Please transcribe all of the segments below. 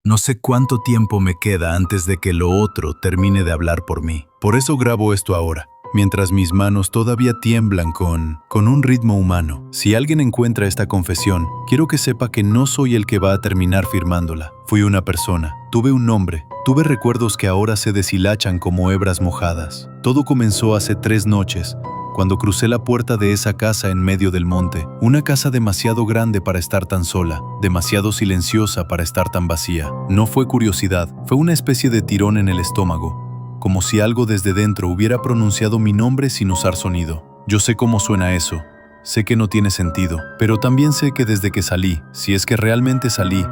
No sé cuánto tiempo me queda antes de que lo otro termine de hablar por mí. Por eso grabo esto ahora, mientras mis manos todavía tiemblan con un ritmo humano. Si alguien encuentra esta confesión, quiero que sepa que no soy el que va a terminar firmándola. Fui una persona, tuve un nombre, tuve recuerdos que ahora se deshilachan como hebras mojadas. Todo comenzó hace 3 noches, cuando crucé la puerta de esa casa en medio del monte, una casa demasiado grande para estar tan sola, demasiado silenciosa para estar tan vacía. No fue curiosidad, fue una especie de tirón en el estómago, como si algo desde dentro hubiera pronunciado mi nombre sin usar sonido. Yo sé cómo suena eso, sé que no tiene sentido, pero también sé que desde que salí, si es que realmente salí,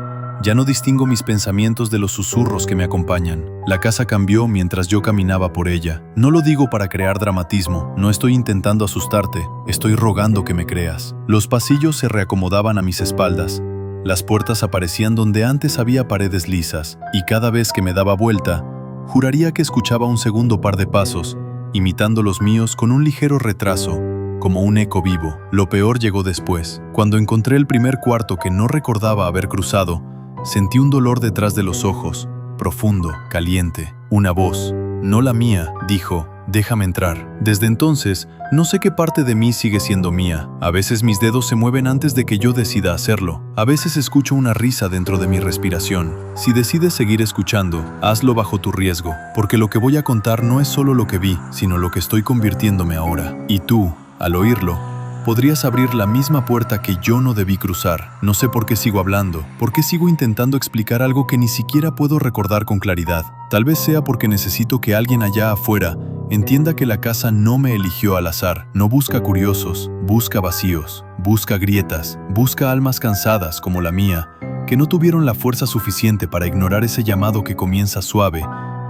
ya no distingo mis pensamientos de los susurros que me acompañan. La casa cambió mientras yo caminaba por ella. No lo digo para crear dramatismo, no estoy intentando asustarte, estoy rogando que me creas. Los pasillos se reacomodaban a mis espaldas. Las puertas aparecían donde antes había paredes lisas, y cada vez que me daba vuelta, juraría que escuchaba un segundo par de pasos, imitando los míos con un ligero retraso, como un eco vivo. Lo peor llegó después. Cuando encontré el primer cuarto que no recordaba haber cruzado, sentí un dolor detrás de los ojos, profundo, caliente. Una voz, no la mía, dijo, déjame entrar. Desde entonces, no sé qué parte de mí sigue siendo mía. A veces mis dedos se mueven antes de que yo decida hacerlo. A veces escucho una risa dentro de mi respiración. Si decides seguir escuchando, hazlo bajo tu riesgo, porque lo que voy a contar no es solo lo que vi, sino lo que estoy convirtiéndome ahora. Y tú, al oírlo, podrías abrir la misma puerta que yo no debí cruzar. No sé por qué sigo hablando, por qué sigo intentando explicar algo que ni siquiera puedo recordar con claridad. Tal vez sea porque necesito que alguien allá afuera entienda que la casa no me eligió al azar. No busca curiosos, busca vacíos, busca grietas, busca almas cansadas como la mía, que no tuvieron la fuerza suficiente para ignorar ese llamado que comienza suave,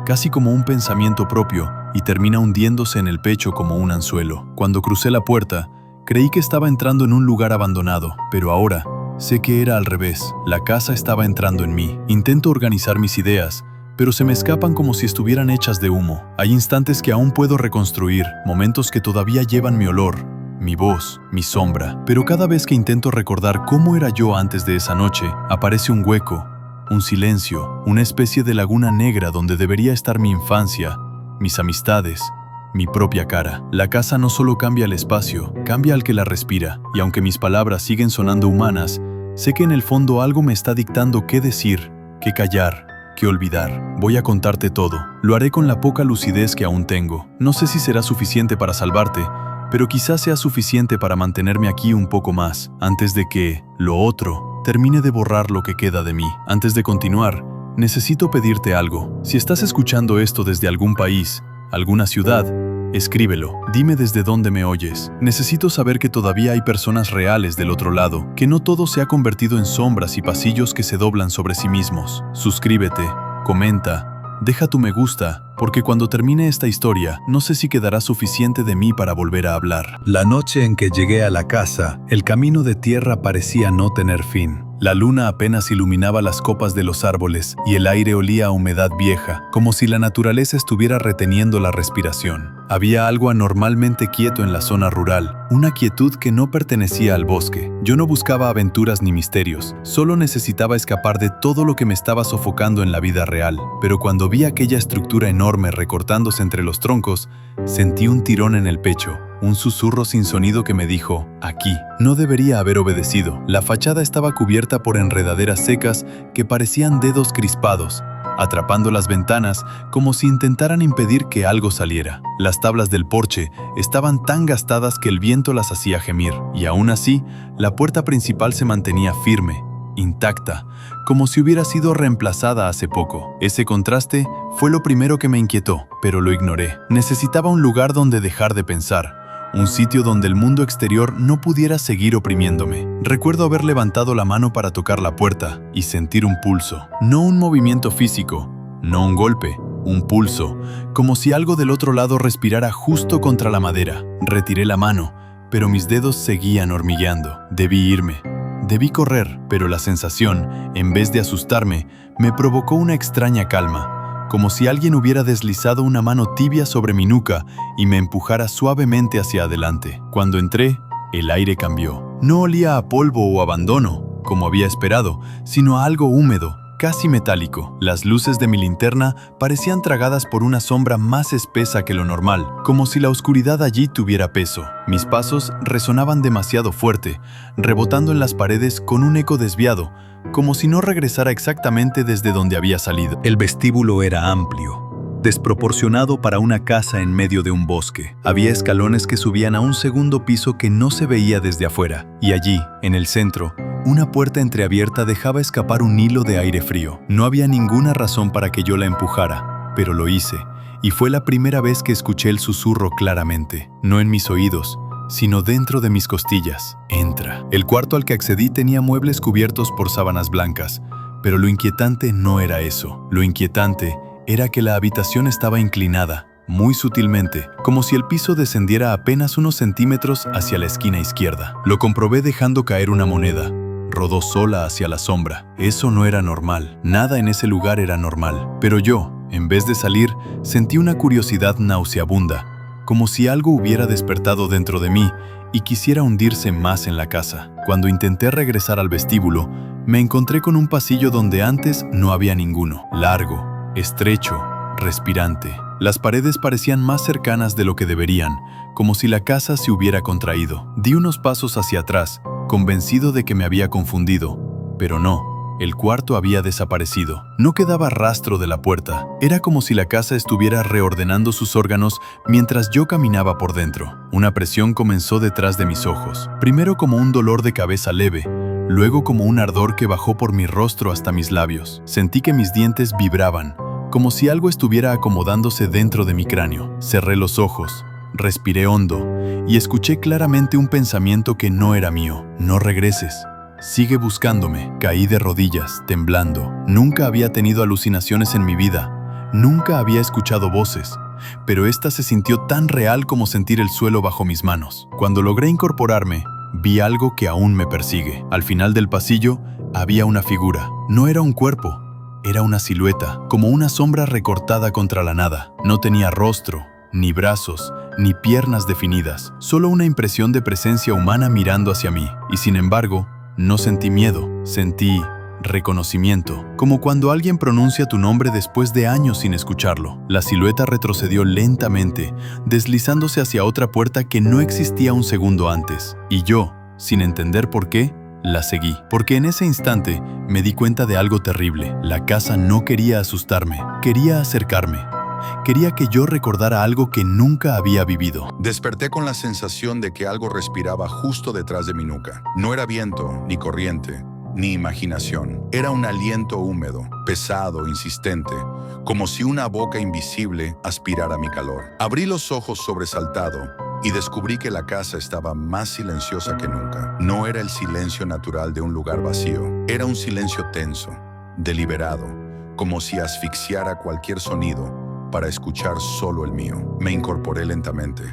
casi como un pensamiento propio, y termina hundiéndose en el pecho como un anzuelo. Cuando crucé la puerta, creí que estaba entrando en un lugar abandonado, pero ahora sé que era al revés. La casa estaba entrando en mí. Intento organizar mis ideas, pero se me escapan como si estuvieran hechas de humo. Hay instantes que aún puedo reconstruir, momentos que todavía llevan mi olor, mi voz, mi sombra. Pero cada vez que intento recordar cómo era yo antes de esa noche, aparece un hueco, un silencio, una especie de laguna negra donde debería estar mi infancia, mis amistades, mi propia cara. La casa no solo cambia el espacio, cambia al que la respira, y aunque mis palabras siguen sonando humanas, sé que en el fondo algo me está dictando qué decir, qué callar, qué olvidar. Voy a contarte todo. Lo haré con la poca lucidez que aún tengo. No sé si será suficiente para salvarte, pero quizás sea suficiente para mantenerme aquí un poco más, antes de que lo otro termine de borrar lo que queda de mí. Antes de continuar, necesito pedirte algo. Si estás escuchando esto desde algún país, alguna ciudad, escríbelo. Dime desde dónde me oyes. Necesito saber que todavía hay personas reales del otro lado, que no todo se ha convertido en sombras y pasillos que se doblan sobre sí mismos. Suscríbete, comenta, deja tu me gusta, porque cuando termine esta historia, no sé si quedará suficiente de mí para volver a hablar. La noche en que llegué a la casa, el camino de tierra parecía no tener fin. La luna apenas iluminaba las copas de los árboles y el aire olía a humedad vieja, como si la naturaleza estuviera reteniendo la respiración. Había algo anormalmente quieto en la zona rural, una quietud que no pertenecía al bosque. Yo no buscaba aventuras ni misterios, solo necesitaba escapar de todo lo que me estaba sofocando en la vida real. Pero cuando vi aquella estructura enorme recortándose entre los troncos, sentí un tirón en el pecho. Un susurro sin sonido que me dijo, aquí. No debería haber obedecido. La fachada estaba cubierta por enredaderas secas que parecían dedos crispados, atrapando las ventanas como si intentaran impedir que algo saliera. Las tablas del porche estaban tan gastadas que el viento las hacía gemir, y aún así, la puerta principal se mantenía firme, intacta, como si hubiera sido reemplazada hace poco. Ese contraste fue lo primero que me inquietó, pero lo ignoré. Necesitaba un lugar donde dejar de pensar. Un sitio donde el mundo exterior no pudiera seguir oprimiéndome. Recuerdo haber levantado la mano para tocar la puerta y sentir un pulso. No un movimiento físico, no un golpe, un pulso, como si algo del otro lado respirara justo contra la madera. Retiré la mano, pero mis dedos seguían hormigueando. Debí irme. Debí correr, pero la sensación, en vez de asustarme, me provocó una extraña calma. Como si alguien hubiera deslizado una mano tibia sobre mi nuca y me empujara suavemente hacia adelante. Cuando entré, el aire cambió. No olía a polvo o abandono, como había esperado, sino a algo húmedo, casi metálico. Las luces de mi linterna parecían tragadas por una sombra más espesa que lo normal, como si la oscuridad allí tuviera peso. Mis pasos resonaban demasiado fuerte, rebotando en las paredes con un eco desviado, como si no regresara exactamente desde donde había salido. El vestíbulo era amplio, desproporcionado para una casa en medio de un bosque. Había escalones que subían a un segundo piso que no se veía desde afuera, y allí, en el centro, una puerta entreabierta dejaba escapar un hilo de aire frío. No había ninguna razón para que yo la empujara, pero lo hice, y fue la primera vez que escuché el susurro claramente, no en mis oídos, sino dentro de mis costillas. Entra. El cuarto al que accedí tenía muebles cubiertos por sábanas blancas, pero lo inquietante no era eso. Lo inquietante era que la habitación estaba inclinada, muy sutilmente, como si el piso descendiera apenas unos centímetros hacia la esquina izquierda. Lo comprobé dejando caer una moneda. Rodó sola hacia la sombra. Eso no era normal. Nada en ese lugar era normal. Pero yo, en vez de salir, sentí una curiosidad nauseabunda, como si algo hubiera despertado dentro de mí y quisiera hundirse más en la casa. Cuando intenté regresar al vestíbulo, me encontré con un pasillo donde antes no había ninguno. Largo, estrecho, respirante. Las paredes parecían más cercanas de lo que deberían, como si la casa se hubiera contraído. Di unos pasos hacia atrás, convencido de que me había confundido, pero no. El cuarto había desaparecido. No quedaba rastro de la puerta. Era como si la casa estuviera reordenando sus órganos mientras yo caminaba por dentro. Una presión comenzó detrás de mis ojos. Primero como un dolor de cabeza leve, luego como un ardor que bajó por mi rostro hasta mis labios. Sentí que mis dientes vibraban, como si algo estuviera acomodándose dentro de mi cráneo. Cerré los ojos, respiré hondo y escuché claramente un pensamiento que no era mío. No regreses. Sigue buscándome. Caí de rodillas, temblando. Nunca había tenido alucinaciones en mi vida. Nunca había escuchado voces. Pero esta se sintió tan real como sentir el suelo bajo mis manos. Cuando logré incorporarme, vi algo que aún me persigue. Al final del pasillo había una figura. No era un cuerpo. Era una silueta, como una sombra recortada contra la nada. No tenía rostro, ni brazos, ni piernas definidas. Solo una impresión de presencia humana mirando hacia mí. Y sin embargo, no sentí miedo, sentí reconocimiento, como cuando alguien pronuncia tu nombre después de años sin escucharlo. La silueta retrocedió lentamente, deslizándose hacia otra puerta que no existía un segundo antes. Y yo, sin entender por qué, la seguí. Porque en ese instante me di cuenta de algo terrible. La casa no quería asustarme, quería acercarme. Quería que yo recordara algo que nunca había vivido. Desperté con la sensación de que algo respiraba justo detrás de mi nuca. No era viento, ni corriente, ni imaginación. Era un aliento húmedo, pesado, insistente, como si una boca invisible aspirara mi calor. Abrí los ojos sobresaltado y descubrí que la casa estaba más silenciosa que nunca. No era el silencio natural de un lugar vacío. Era un silencio tenso, deliberado, como si asfixiara cualquier sonido para escuchar solo el mío. Me incorporé lentamente,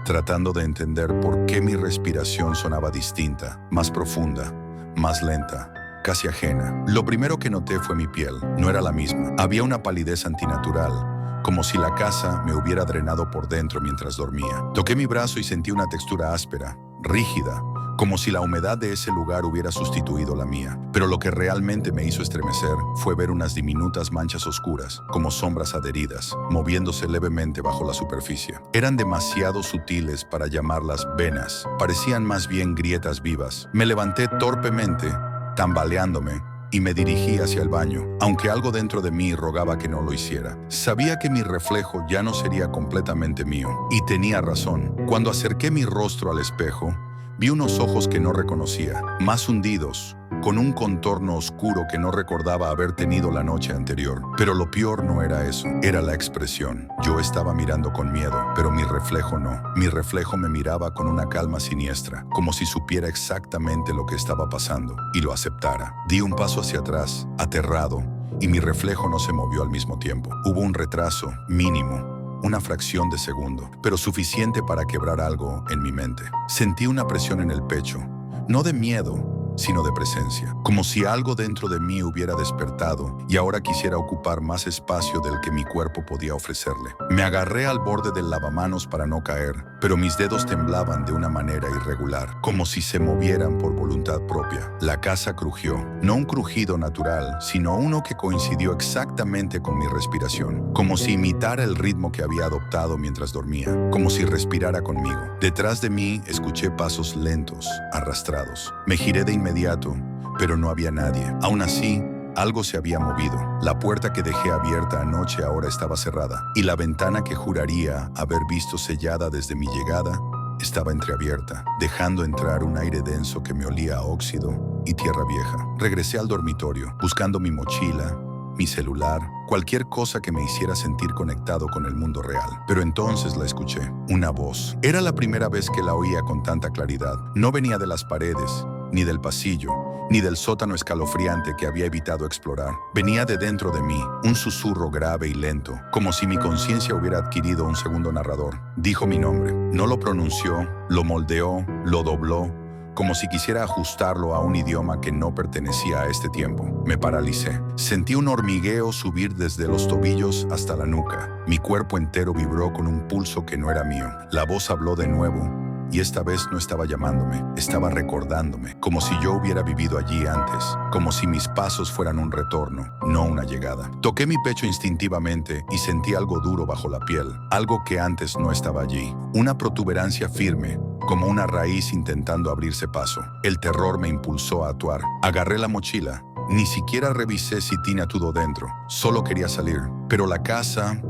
tratando de entender por qué mi respiración sonaba distinta, más profunda, más lenta, casi ajena. Lo primero que noté fue mi piel. No era la misma. Había una palidez antinatural, como si la casa me hubiera drenado por dentro mientras dormía. Toqué mi brazo y sentí una textura áspera, rígida, como si la humedad de ese lugar hubiera sustituido la mía. Pero lo que realmente me hizo estremecer fue ver unas diminutas manchas oscuras, como sombras adheridas, moviéndose levemente bajo la superficie. Eran demasiado sutiles para llamarlas venas. Parecían más bien grietas vivas. Me levanté torpemente, tambaleándome, y me dirigí hacia el baño, aunque algo dentro de mí rogaba que no lo hiciera. Sabía que mi reflejo ya no sería completamente mío, y tenía razón. Cuando acerqué mi rostro al espejo, vi unos ojos que no reconocía, más hundidos, con un contorno oscuro que no recordaba haber tenido la noche anterior. Pero lo peor no era eso, era la expresión. Yo estaba mirando con miedo, pero mi reflejo no. Mi reflejo me miraba con una calma siniestra, como si supiera exactamente lo que estaba pasando y lo aceptara. Di un paso hacia atrás, aterrado, y mi reflejo no se movió al mismo tiempo. Hubo un retraso mínimo, una fracción de segundo, pero suficiente para quebrar algo en mi mente. Sentí una presión en el pecho, no de miedo, sino de presencia. Como si algo dentro de mí hubiera despertado y ahora quisiera ocupar más espacio del que mi cuerpo podía ofrecerle. Me agarré al borde del lavamanos para no caer, pero mis dedos temblaban de una manera irregular, como si se movieran por voluntad propia. La casa crujió, no un crujido natural, sino uno que coincidió exactamente con mi respiración, como si imitara el ritmo que había adoptado mientras dormía, como si respirara conmigo. Detrás de mí escuché pasos lentos, arrastrados. Me giré de inmediato, pero no había nadie. Aún así, algo se había movido. La puerta que dejé abierta anoche ahora estaba cerrada, y la ventana que juraría haber visto sellada desde mi llegada estaba entreabierta, dejando entrar un aire denso que me olía a óxido y tierra vieja. Regresé al dormitorio, buscando mi mochila, mi celular, cualquier cosa que me hiciera sentir conectado con el mundo real. Pero entonces la escuché, una voz. Era la primera vez que la oía con tanta claridad. No venía de las paredes, ni del pasillo, ni del sótano escalofriante que había evitado explorar. Venía de dentro de mí, un susurro grave y lento, como si mi conciencia hubiera adquirido un segundo narrador. Dijo mi nombre. No lo pronunció, lo moldeó, lo dobló, como si quisiera ajustarlo a un idioma que no pertenecía a este tiempo. Me paralicé. Sentí un hormigueo subir desde los tobillos hasta la nuca. Mi cuerpo entero vibró con un pulso que no era mío. La voz habló de nuevo, y esta vez no estaba llamándome, estaba recordándome, como si yo hubiera vivido allí antes, como si mis pasos fueran un retorno, no una llegada. Toqué mi pecho instintivamente y sentí algo duro bajo la piel, algo que antes no estaba allí, una protuberancia firme, como una raíz intentando abrirse paso. El terror me impulsó a actuar. Agarré la mochila. Ni siquiera revisé si Tina tuvo dentro. Solo quería salir. Pero la casa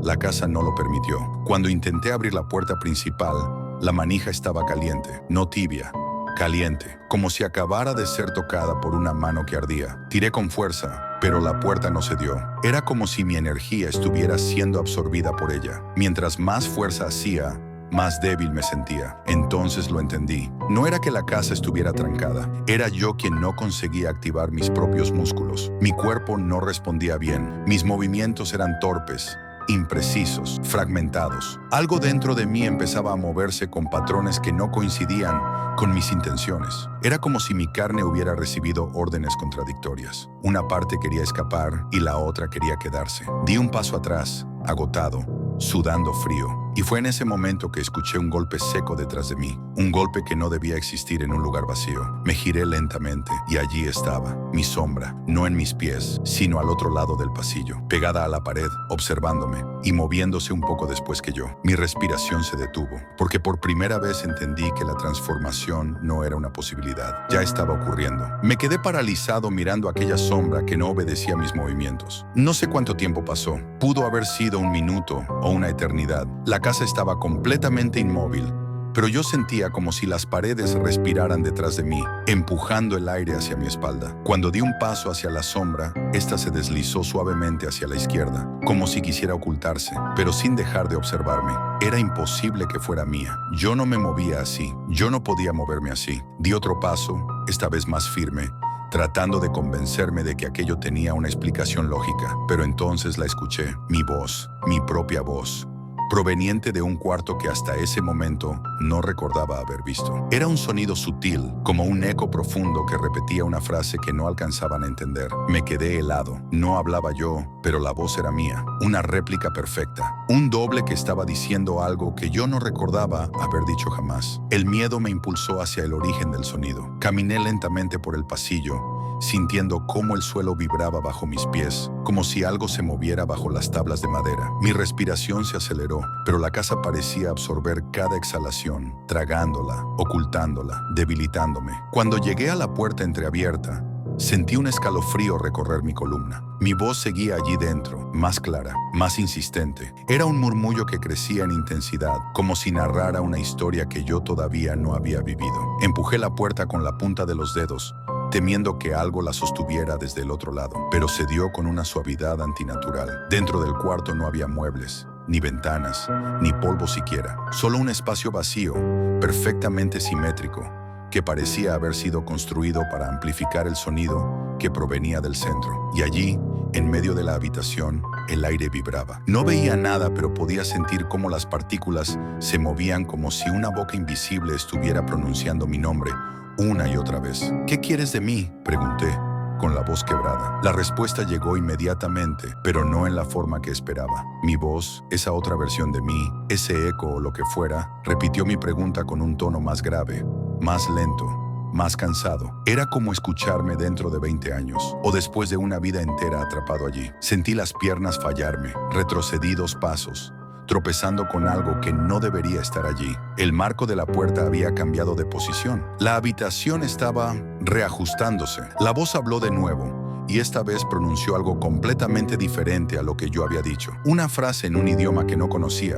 no lo permitió. Cuando intenté abrir la puerta principal, la manija estaba caliente, no tibia, caliente, como si acabara de ser tocada por una mano que ardía. Tiré con fuerza, pero la puerta no cedió. Era como si mi energía estuviera siendo absorbida por ella. Mientras más fuerza hacía, más débil me sentía. Entonces lo entendí. No era que la casa estuviera trancada, era yo quien no conseguía activar mis propios músculos. Mi cuerpo no respondía bien, mis movimientos eran torpes, imprecisos, fragmentados. Algo dentro de mí empezaba a moverse con patrones que no coincidían con mis intenciones. Era como si mi carne hubiera recibido órdenes contradictorias. Una parte quería escapar y la otra quería quedarse. Di un paso atrás, agotado, sudando frío. Y fue en ese momento que escuché un golpe seco detrás de mí, un golpe que no debía existir en un lugar vacío. Me giré lentamente y allí estaba, mi sombra, no en mis pies, sino al otro lado del pasillo, pegada a la pared, observándome y moviéndose un poco después que yo. Mi respiración se detuvo, porque por primera vez entendí que la transformación no era una posibilidad, ya estaba ocurriendo. Me quedé paralizado mirando aquella sombra que no obedecía a mis movimientos. No sé cuánto tiempo pasó, pudo haber sido un minuto o una eternidad. La casa estaba completamente inmóvil, pero yo sentía como si las paredes respiraran detrás de mí, empujando el aire hacia mi espalda. Cuando di un paso hacia la sombra, esta se deslizó suavemente hacia la izquierda, como si quisiera ocultarse, pero sin dejar de observarme. Era imposible que fuera mía. Yo no me movía así, yo no podía moverme así. Di otro paso, esta vez más firme, tratando de convencerme de que aquello tenía una explicación lógica, pero entonces la escuché, mi voz, mi propia voz, proveniente de un cuarto que hasta ese momento no recordaba haber visto. Era un sonido sutil, como un eco profundo que repetía una frase que no alcanzaban a entender. Me quedé helado. No hablaba yo, pero la voz era mía, una réplica perfecta, un doble que estaba diciendo algo que yo no recordaba haber dicho jamás. El miedo me impulsó hacia el origen del sonido. Caminé lentamente por el pasillo, sintiendo cómo el suelo vibraba bajo mis pies, como si algo se moviera bajo las tablas de madera. Mi respiración se aceleró, pero la casa parecía absorber cada exhalación, tragándola, ocultándola, debilitándome. Cuando llegué a la puerta entreabierta, sentí un escalofrío recorrer mi columna. Mi voz seguía allí dentro, más clara, más insistente. Era un murmullo que crecía en intensidad, como si narrara una historia que yo todavía no había vivido. Empujé la puerta con la punta de los dedos, temiendo que algo la sostuviera desde el otro lado, pero cedió con una suavidad antinatural. Dentro del cuarto no había muebles, ni ventanas, ni polvo siquiera, solo un espacio vacío, perfectamente simétrico, que parecía haber sido construido para amplificar el sonido que provenía del centro. Y allí, en medio de la habitación, el aire vibraba. No veía nada, pero podía sentir cómo las partículas se movían como si una boca invisible estuviera pronunciando mi nombre, una y otra vez. ¿Qué quieres de mí?, pregunté, con la voz quebrada. La respuesta llegó inmediatamente, pero no en la forma que esperaba. Mi voz, esa otra versión de mí, ese eco o lo que fuera, repitió mi pregunta con un tono más grave, más lento, más cansado. Era como escucharme dentro de 20 años, o después de una vida entera atrapado allí. Sentí las piernas fallarme, retrocedí 2 pasos, tropezando con algo que no debería estar allí. El marco de la puerta había cambiado de posición. La habitación estaba reajustándose. La voz habló de nuevo, y esta vez pronunció algo completamente diferente a lo que yo había dicho. Una frase en un idioma que no conocía,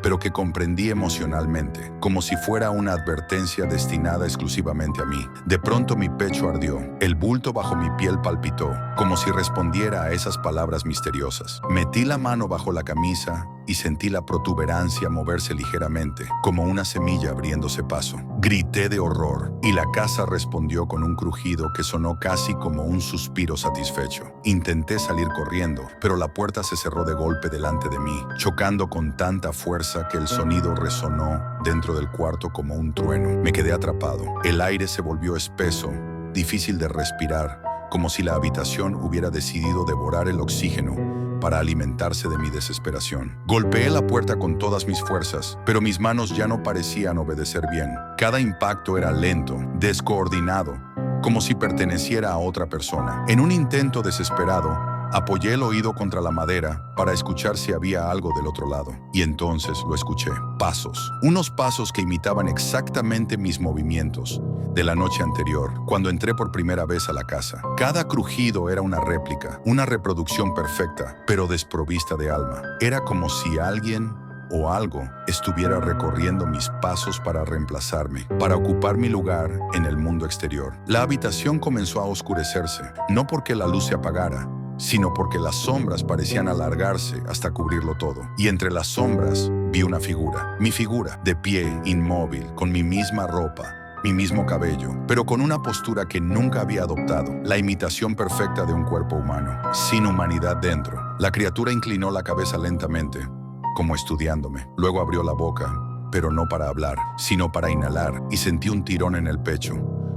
pero que comprendí emocionalmente, como si fuera una advertencia destinada exclusivamente a mí. De pronto mi pecho ardió, el bulto bajo mi piel palpitó, como si respondiera a esas palabras misteriosas. Metí la mano bajo la camisa y sentí la protuberancia moverse ligeramente, como una semilla abriéndose paso. Grité de horror, y la casa respondió con un crujido que sonó casi como un suspiro satisfecho. Intenté salir corriendo, pero la puerta se cerró de golpe delante de mí, chocando con tanta fuerza que el sonido resonó dentro del cuarto como un trueno. Me quedé atrapado. El aire se volvió espeso, difícil de respirar, como si la habitación hubiera decidido devorar el oxígeno para alimentarse de mi desesperación. Golpeé la puerta con todas mis fuerzas, pero mis manos ya no parecían obedecer bien. Cada impacto era lento, descoordinado, como si perteneciera a otra persona. En un intento desesperado, apoyé el oído contra la madera para escuchar si había algo del otro lado. Y entonces lo escuché. Pasos. Unos pasos que imitaban exactamente mis movimientos de la noche anterior, cuando entré por primera vez a la casa. Cada crujido era una réplica, una reproducción perfecta, pero desprovista de alma. Era como si alguien o algo estuviera recorriendo mis pasos para reemplazarme, para ocupar mi lugar en el mundo exterior. La habitación comenzó a oscurecerse, no porque la luz se apagara, sino porque las sombras parecían alargarse hasta cubrirlo todo. Y entre las sombras vi una figura, mi figura, de pie, inmóvil, con mi misma ropa, mi mismo cabello, pero con una postura que nunca había adoptado, la imitación perfecta de un cuerpo humano, sin humanidad dentro. La criatura inclinó la cabeza lentamente, como estudiándome. Luego abrió la boca, pero no para hablar, sino para inhalar, y sentí un tirón en el pecho,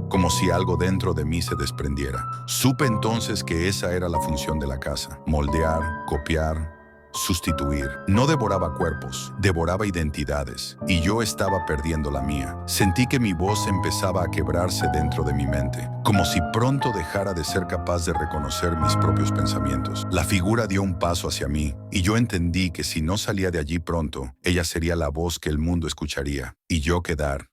como si algo dentro de mí se desprendiera. Supe entonces que esa era la función de la casa: moldear, copiar, sustituir. No devoraba cuerpos, devoraba identidades, y yo estaba perdiendo la mía. Sentí que mi voz empezaba a quebrarse dentro de mi mente, como si pronto dejara de ser capaz de reconocer mis propios pensamientos. La figura dio un paso hacia mí, y yo entendí que si no salía de allí pronto, ella sería la voz que el mundo escucharía, y yo quedar